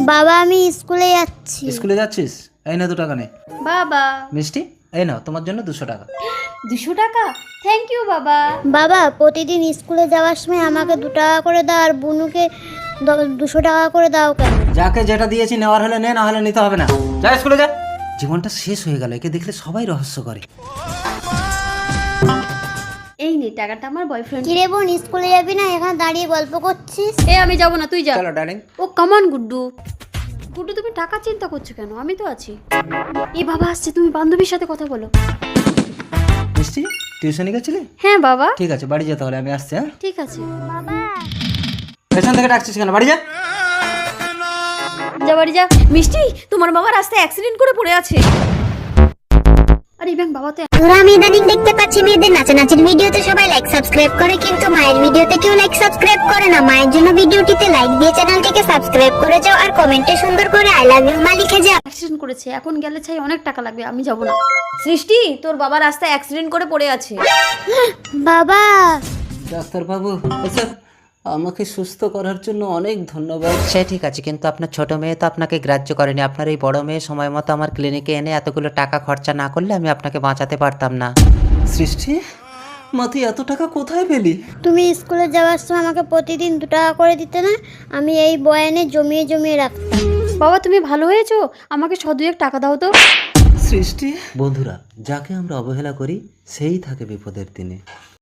বাবা আমি স্কুলে যাচ্ছি। স্কুলে যাচ্ছিস? এই না 2 টাকা নে। বাবা মিষ্টি এই নাও তোমার জন্য 200 টাকা। 200 টাকা? থ্যাংক ইউ বাবা। বাবা প্রতিদিন স্কুলে যাওয়ার সময় আমাকে 2 টাকা করে দাও আর বুনুকে 200 টাকা করে দাও কেন? যাকে যেটা দিয়েছি নেওয়ার হলে নে, না হলে নিতে হবে না। যা স্কুলে যা। জীবনটা শেষ হয়ে গেল, একে দেখলে সবাই রহস্য করে। এই নে টাকাটা আমার বয়ফ্রেন্ড। কিরে বোন স্কুলে যাবি না? এখানে দাঁড়িয়ে গল্প করছিস? আমি যাব না, তুই যা। চলো ডার্লিং। ও কামান গুড্ডু। গুড্ডু তুমি টাকা চিন্তা করছো কেন? আমি তো আছি। এই বাবা আসছে, তুমি বান্ধবীর সাথে কথা বলো। মিষ্টি টিউশনে গেছিলি? হ্যাঁ বাবা। ঠিক আছে বাড়ি যেতে হলে আমি আসছি। হ্যাঁ ঠিক আছে বাবা পেছন থেকে ডাকছিস কেন? বাড়ি যা। যা বাড়ি যা। মিষ্টি তোমার বাবা রাস্তায় অ্যাক্সিডেন্ট করে পড়ে আছে। আরে ব্যাং বাবা তো। তোরা আমি ইদানিং দেখতে পাচ্ছি মেয়েদের নাচানাচির ভিডিওতে সবাই লাইক সাবস্ক্রাইব করে, কিন্তু মায়ের ভিডিওতে কেউ লাইক সাবস্ক্রাইব করে না। মায়ের জন্য ভিডিওটিতে লাইক দিয়ে চ্যানেলটিকে সাবস্ক্রাইব করে যাও আর কমেন্টে সুন্দর করে আই লাভ ইউ মা লিখে যাও। অ্যাক্সিডেন্ট করেছে, এখন গেলে চাই অনেক টাকা লাগবে, আমি যাব না। সৃষ্টি তোর বাবা রাস্তায় অ্যাক্সিডেন্ট করে পড়ে আছে। বাবা ডাক্তারবাবু স্যার আমাকে সুস্থ করার জন্য অনেক ধন্যবাদ। সে ঠিক আছে, কিন্তু আপনার ছোট মেয়ে তো আপনাকে গ্রাহ্য করেনি। আপনার এই বড় মেয়ে সময় মতো আমার ক্লিনিকে এনে এতগুলো টাকা খরচা না করলে আমি আপনাকে বাঁচাতে পারতাম না। সৃষ্টি মা তুই এত টাকা কোথায় পেলি? তুমি স্কুলে যাওয়ার সময় আমাকে প্রতিদিন 2 টাকা করে দিতে না? আমি এই বয়ানে জমিয়ে জমিয়ে রাখতাম। বাবা তুমি ভালো হয়েছো, আমাকে 100-2 টাকা দাও তো। সৃষ্টি বন্ধুরা, যাকে আমরা অবহেলা করি সেই থাকে বিপদের দিনে।